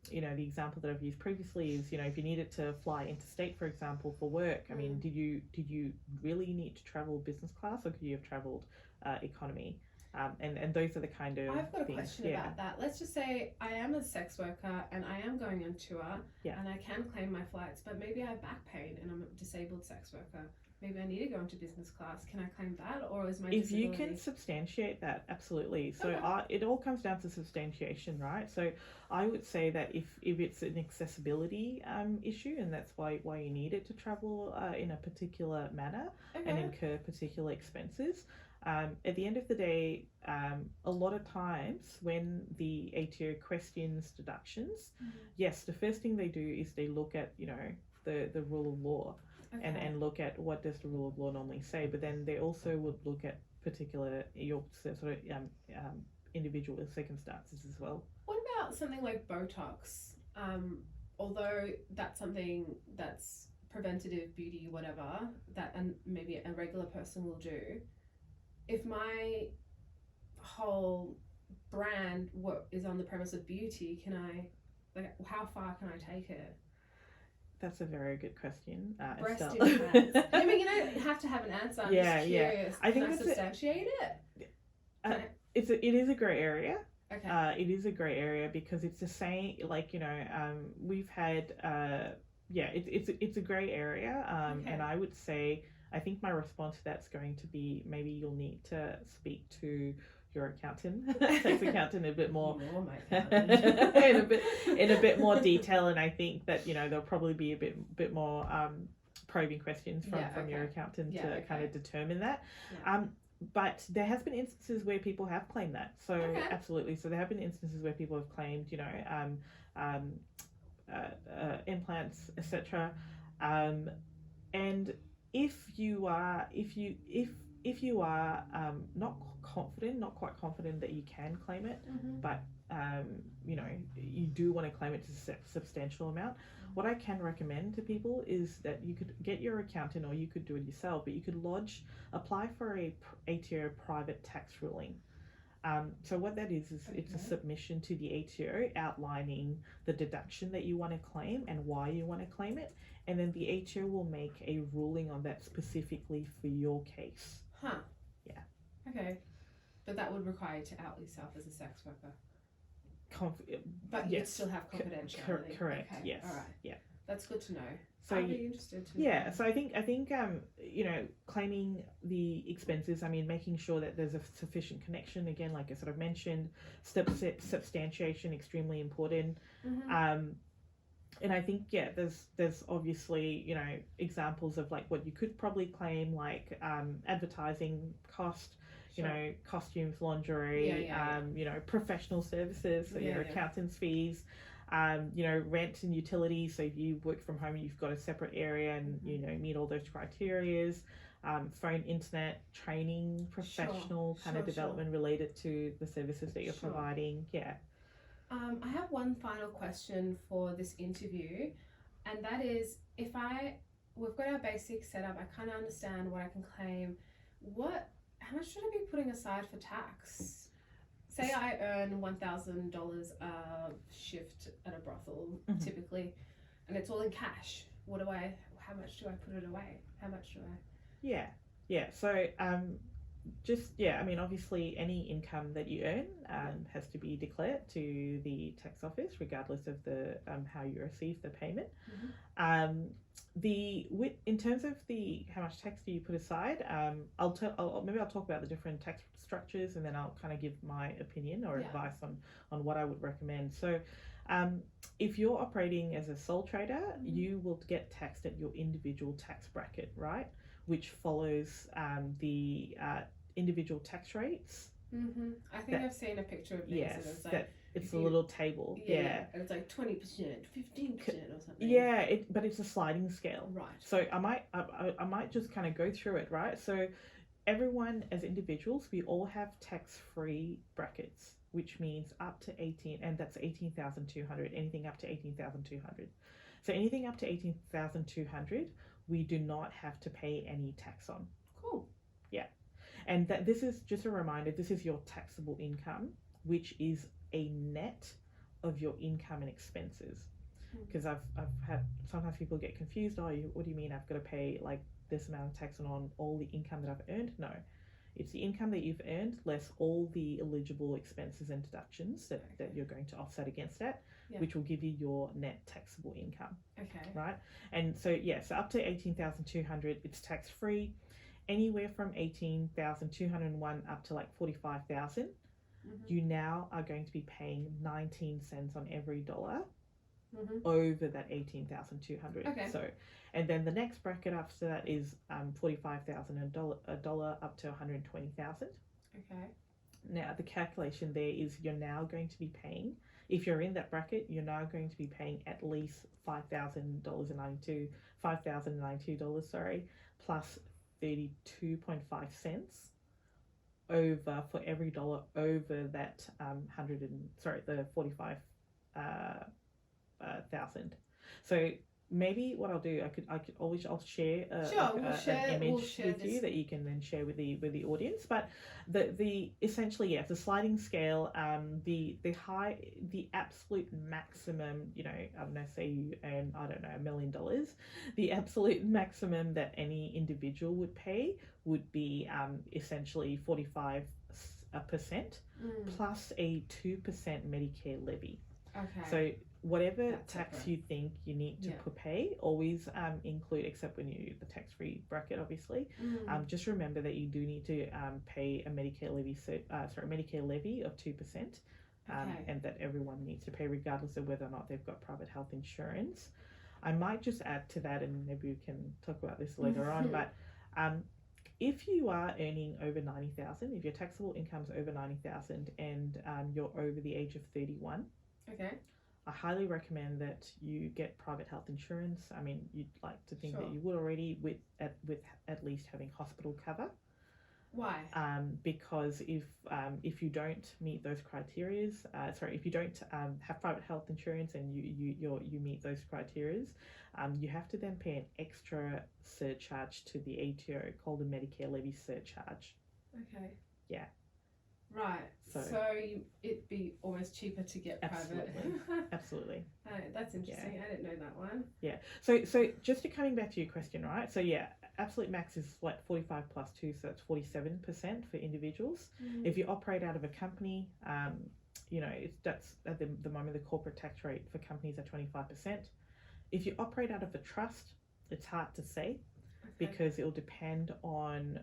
Speaker 3: you know, the example that I've used previously is, you know, if you needed to fly interstate, for example, for work, I mean, did you really need to travel business class, or could you have traveled economy? And those are the kind of
Speaker 1: I've got a
Speaker 3: things.
Speaker 1: question about that. Let's just say I am a sex worker and I am going on tour, and I can claim my flights, but maybe I have back pain and I'm a disabled sex worker. Maybe I need to go into business class. Can I claim that, or is my disability...
Speaker 3: If you can substantiate that, absolutely. So it all comes down to substantiation, right? So I would say that if it's an accessibility issue, and that's why you need it to travel in a particular manner and incur particular expenses, at the end of the day, a lot of times when the ATO questions deductions, yes, the first thing they do is they look at, you know, the rule of law. And look at what does the rule of law normally say, but then they also would look at your sort of individual circumstances as well.
Speaker 1: What about something like Botox? Although that's something that's preventative beauty, whatever, that and maybe a regular person will do. If my whole brand is on the premise of beauty, how far can I take it?
Speaker 3: That's a very good question,
Speaker 1: Breast
Speaker 3: Estelle.
Speaker 1: implants. I mean, you don't have to have an answer. I'm just curious.
Speaker 3: I think
Speaker 1: can I substantiate it?
Speaker 3: It is a grey area.
Speaker 1: Okay.
Speaker 3: It is a grey area because it's the same. Like, you know, we've had it's a grey area. And I would say, I think my response to that's going to be, maybe you'll need to speak to your accountant, tax accountant, a bit more in a bit more detail, and I think that, you know, there'll probably be a bit more probing questions from your accountant to kind of determine that. But there has been instances where people have claimed that, so absolutely. So there have been instances where people have claimed, you know, implants, etc. And if you are not quite confident that you can claim it, but you know, you do want to claim it to a substantial amount, what I can recommend to people is that you could get your accountant, or you could do it yourself, but you could apply for a ATO private tax ruling. So what that is it's a submission to the ATO outlining the deduction that you want to claim and why you want to claim it, and then the ATO will make a ruling on that specifically for your case.
Speaker 1: Huh.
Speaker 3: Yeah.
Speaker 1: Okay. But that would require you to out yourself as a sex worker. But
Speaker 3: yes.
Speaker 1: you'd still have confidentiality.
Speaker 3: Correct.
Speaker 1: Okay.
Speaker 3: Yes.
Speaker 1: All right.
Speaker 3: Yeah.
Speaker 1: That's good to know.
Speaker 3: So
Speaker 1: I'd be interested to know.
Speaker 3: Yeah. So I think claiming the expenses. I mean, making sure that there's a sufficient connection. Again, like I sort of mentioned, substantiation extremely important.
Speaker 1: Mm-hmm.
Speaker 3: And I think there's obviously examples of like what you could probably claim, like advertising cost.
Speaker 1: Sure.
Speaker 3: Costumes, lingerie, professional services, so your accountant's fees, rent and utilities. So if you work from home, you've got a separate area and, meet all those criterias. Phone, internet, training, professional kind of development related to the services that you're providing. Yeah.
Speaker 1: I have one final question for this interview, and that is, we've got our basic setup, I kind of understand what I can claim. How much should I be putting aside for tax? Say I earn $1,000 a shift at a brothel, typically, and it's all in cash. How much do I put it away? How much do I?
Speaker 3: Yeah. So, obviously any income that you earn has to be declared to the tax office, regardless of the how you receive the payment. In terms of how much tax do you put aside, I'll talk about the different tax structures, and then I'll kind of give my opinion or advice on what I would recommend. So if you're operating as a sole trader, you will get taxed at your individual tax bracket, right, which follows the individual tax rates.
Speaker 1: I think I've seen a picture of these.
Speaker 3: Yes,
Speaker 1: and it's like,
Speaker 3: it's a little table.
Speaker 1: Yeah. And it's like 20%, 15% or something.
Speaker 3: Yeah, but it's a sliding scale.
Speaker 1: Right.
Speaker 3: So I might just kind of go through it, right? So everyone as individuals, we all have tax-free brackets, which means up to 18, and that's 18,200, anything up to 18,200. So anything up to 18,200, we do not have to pay any tax on.
Speaker 1: Cool.
Speaker 3: Yeah. And this is just a reminder, this is your taxable income, which is a net of your income and expenses. Because I've had, sometimes people get confused, what do you mean I've got to pay like this amount of tax on all the income that I've earned? No, it's the income that you've earned less all the eligible expenses and deductions that you're going to offset against that, which will give you your net taxable income.
Speaker 1: Okay. Right?
Speaker 3: And so, so up to 18,200, it's tax free. Anywhere from 18,201 up to like 45,000, you now are going to be paying 19 cents on every dollar over that 18,200.
Speaker 1: Okay.
Speaker 3: So, and then the next bracket after that is 45,000 a dollar up to 120,000. Okay. Now the calculation there is you're now going to be paying, if you're in that bracket, you're now going to be paying at least $5,092, plus 32.5 cents over for every dollar over that the 45,000. So maybe what I'll do, I'll share an image with you that you can then share with the audience. But the essentially the sliding scale, the absolute maximum, I don't know, say you earn $1 million, the absolute maximum that any individual would pay would be essentially 45% plus a 2% Medicare levy.
Speaker 1: Okay.
Speaker 3: So whatever tax you think you need to pay, always include, except when you the tax-free bracket, obviously. Just remember that you do need to pay a Medicare levy of 2%, and that everyone needs to pay regardless of whether or not they've got private health insurance. I might just add to that, and maybe we can talk about this later on. But if you are earning over 90,000, if your taxable income's over 90,000, and you're over the age of 31.
Speaker 1: Okay.
Speaker 3: I highly recommend that you get private health insurance. I mean, you'd like to think that you would already with at least having hospital cover.
Speaker 1: Why?
Speaker 3: Because if you don't meet those criteria, if you don't have private health insurance and you meet those criteria, you have to then pay an extra surcharge to the ATO called the Medicare levy surcharge.
Speaker 1: Okay.
Speaker 3: Yeah.
Speaker 1: Right. So it'd be almost cheaper to get private.
Speaker 3: Absolutely.
Speaker 1: Oh, that's interesting. Yeah. I didn't know that one.
Speaker 3: Yeah. So just coming back to your question, right? So yeah, absolute max is like 45 plus 2, so that's 47% for individuals. If you operate out of a company, that's at the moment the corporate tax rate for companies are 25%. If you operate out of a trust, it's hard to say because it will depend on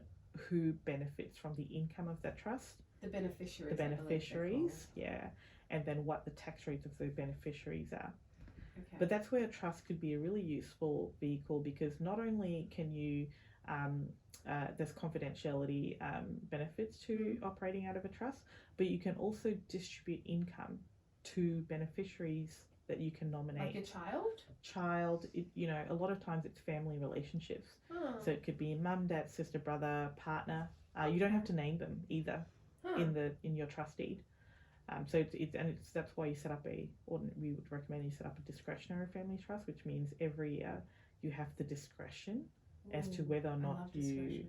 Speaker 3: who benefits from the income of that trust.
Speaker 1: The beneficiaries,
Speaker 3: yeah, and then what the tax rates of those beneficiaries are.
Speaker 1: Okay.
Speaker 3: But that's where a trust could be a really useful vehicle because not only can you, there's confidentiality benefits to operating out of a trust, but you can also distribute income to beneficiaries that you can nominate.
Speaker 1: Like a child?
Speaker 3: A lot of times it's family relationships.
Speaker 1: Oh.
Speaker 3: So it could be mum, dad, sister, brother, partner. You don't have to name them either. In your trust deed, that's why you set up we would recommend you set up a discretionary family trust, which means every year you have the discretion as to whether or not you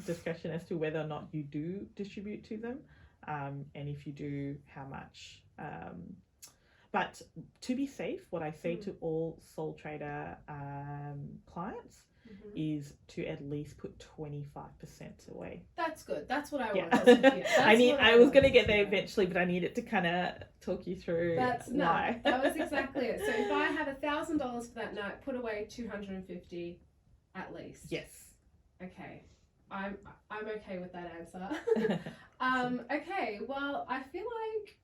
Speaker 3: discretion as to whether or not you do distribute to them, and if you do, how much. But to be safe, what I say to all sole trader clients is to at least put 25% away.
Speaker 1: That's good. That's what I want to hear.
Speaker 3: I was going to get there eventually, but I needed to kind of talk you through why.
Speaker 1: That was exactly it. So if I have $1,000 for that night, put away $250 at least.
Speaker 3: Yes.
Speaker 1: Okay. I'm okay with that answer. Okay. Well, I feel like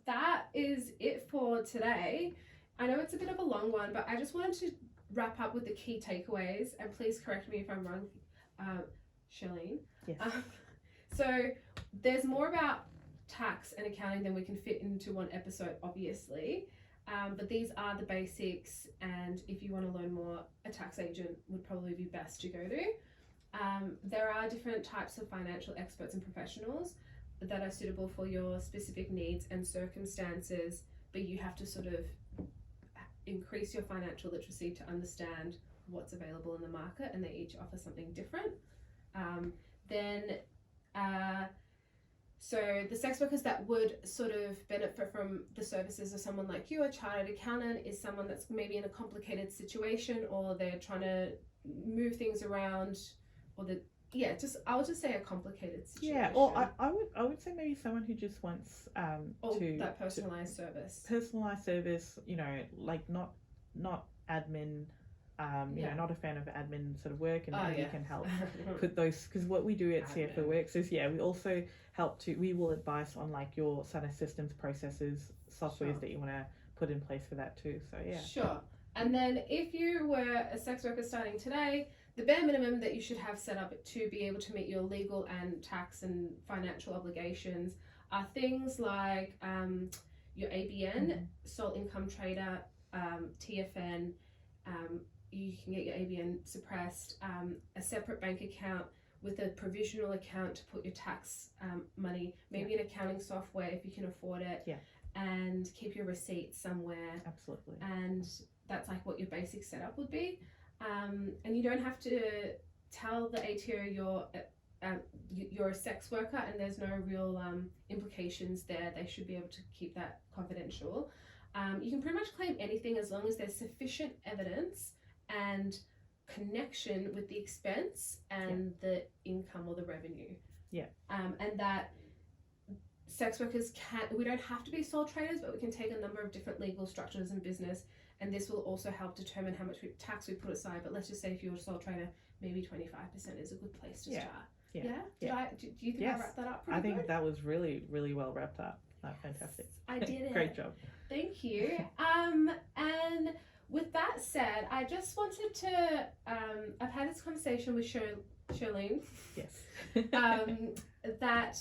Speaker 1: that is it for today. I know it's a bit of a long one, but I just wanted to wrap up with the key takeaways, and please correct me if I'm wrong, Shelin.
Speaker 3: Yes.
Speaker 1: So there's more about tax and accounting than we can fit into one episode, obviously, but these are the basics, and if you want to learn more, a tax agent would probably be best to go to. There are different types of financial experts and professionals that are suitable for your specific needs and circumstances, but you have to sort of increase your financial literacy to understand what's available in the market, and they each offer something different. So the sex workers that would sort of benefit from the services of someone like you, a chartered accountant, is someone that's maybe in a complicated situation, or they're trying to move things around, or I'll just say a complicated situation.
Speaker 3: Yeah, or I would say maybe someone who just wants
Speaker 1: that personalized service.
Speaker 3: Personalized service, like not admin. Not a fan of admin sort of work, and we can help put those, because what we do at CFOWorx is we also help we will advise on like your sort of systems, processes, softwares that you want to put in place for that too. So
Speaker 1: Sure. And then if you were a sex worker starting today, the bare minimum that you should have set up to be able to meet your legal and tax and financial obligations are things like your ABN, sole income trader, TFN. You can get your ABN suppressed, a separate bank account with a provisional account to put your tax money, maybe an accounting software if you can afford it, and keep your receipts somewhere.
Speaker 3: Absolutely.
Speaker 1: And that's like what your basic setup would be. And you don't have to tell the ATO you're a sex worker, and there's no real implications there. They should be able to keep that confidential. You can pretty much claim anything as long as there's sufficient evidence and connection with the expense and the income or the revenue. And that sex workers we don't have to be sole traders, but we can take a number of different legal structures in business, and this will also help determine how much tax we put aside. But let's just say if you're a sole trader, maybe 25% is a good place to start. Do you think I wrapped that up pretty good?
Speaker 3: think that was really, really well wrapped up. Fantastic.
Speaker 1: I did it.
Speaker 3: Great job.
Speaker 1: Thank you. And with that said, I just wanted to, I've had this conversation with Shelin.
Speaker 3: Yes.
Speaker 1: That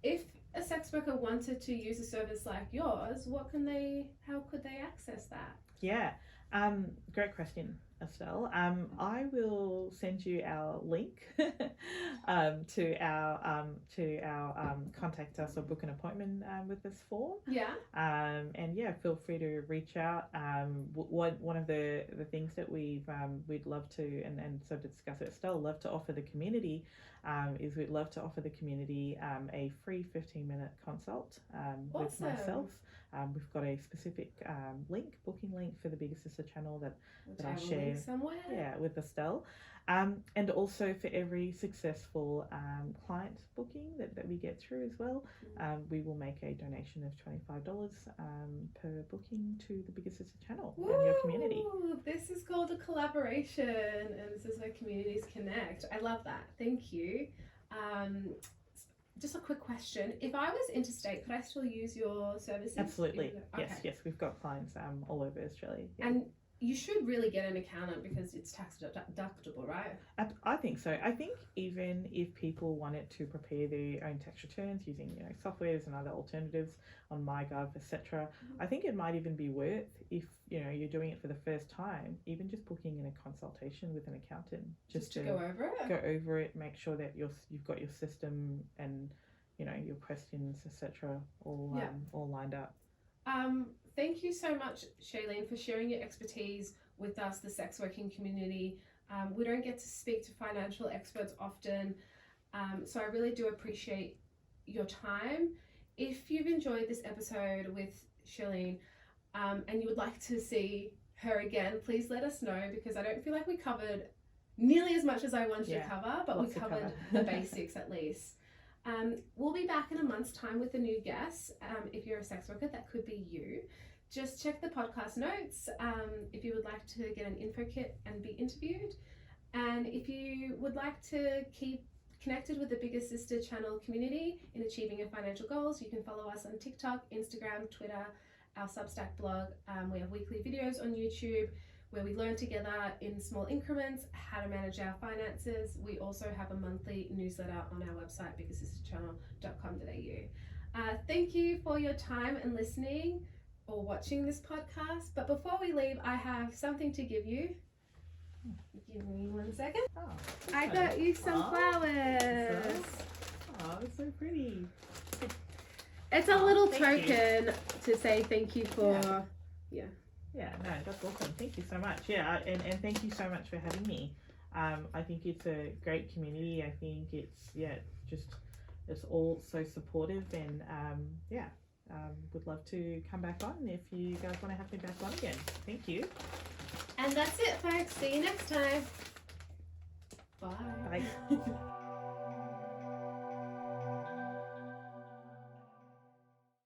Speaker 1: if a sex worker wanted to use a service like yours, how could they access that?
Speaker 3: Yeah. Great question. Estelle. I will send you our link to our contact us or book an appointment with us form.
Speaker 1: Yeah.
Speaker 3: And yeah, feel free to reach out. One of the things that we'd love to and so to discuss it, Estelle, love to offer the community is we'd love to offer the community a free 15-minute consult with myself. We've got a specific booking link for the Bigger Sister channel that I share
Speaker 1: somewhere.
Speaker 3: with Estelle. And also for every successful client booking that we get through as well, we will make a donation of $25 per booking to the Bigger Sister channel and your community.
Speaker 1: This is called a collaboration, and this is where communities connect. I love that. Thank you. Just a quick question. If I was interstate, could I still use your services?
Speaker 3: Absolutely.
Speaker 1: Okay.
Speaker 3: Yes. We've got clients all over Australia. Yeah.
Speaker 1: And you should really get an accountant because it's tax deductible, right?
Speaker 3: I think so. I think even if people wanted to prepare their own tax returns using softwares and other alternatives on MyGov, etc., I think it might even be worth, if you're doing it for the first time, even just booking in a consultation with an accountant
Speaker 1: just to go over it,
Speaker 3: make sure that you've got your system and your questions, etc., all lined up.
Speaker 1: Thank you so much, Shelin, for sharing your expertise with us, the sex working community. We don't get to speak to financial experts often, so I really do appreciate your time. If you've enjoyed this episode with Shelin and you would like to see her again, please let us know, because I don't feel like we covered nearly as much as I wanted to cover, but we covered the basics at least. We'll be back in a month's time with a new guest. If you're a sex worker, that could be you. Just check the podcast notes if you would like to get an info kit and be interviewed. And if you would like to keep connected with the Bigger Sister channel community in achieving your financial goals, you can follow us on TikTok, Instagram, Twitter, our Substack blog. We have weekly videos on YouTube where we learn together in small increments how to manage our finances. We also have a monthly newsletter on our website, biggersisterchannel.com.au. Thank you for your time and listening or watching this podcast. But before we leave, I have something to give you. Give me 1 second.
Speaker 3: Oh,
Speaker 1: I got you some flowers.
Speaker 3: Oh, it's so pretty.
Speaker 1: It's a little token to say thank you for...
Speaker 3: Yeah, no, that's awesome. Thank you so much. Yeah, and thank you so much for having me. I think it's a great community. I think it's all so supportive, and would love to come back on if you guys want to have me back on again. Thank you.
Speaker 1: And that's it, folks. See you next time. Bye.
Speaker 3: Bye.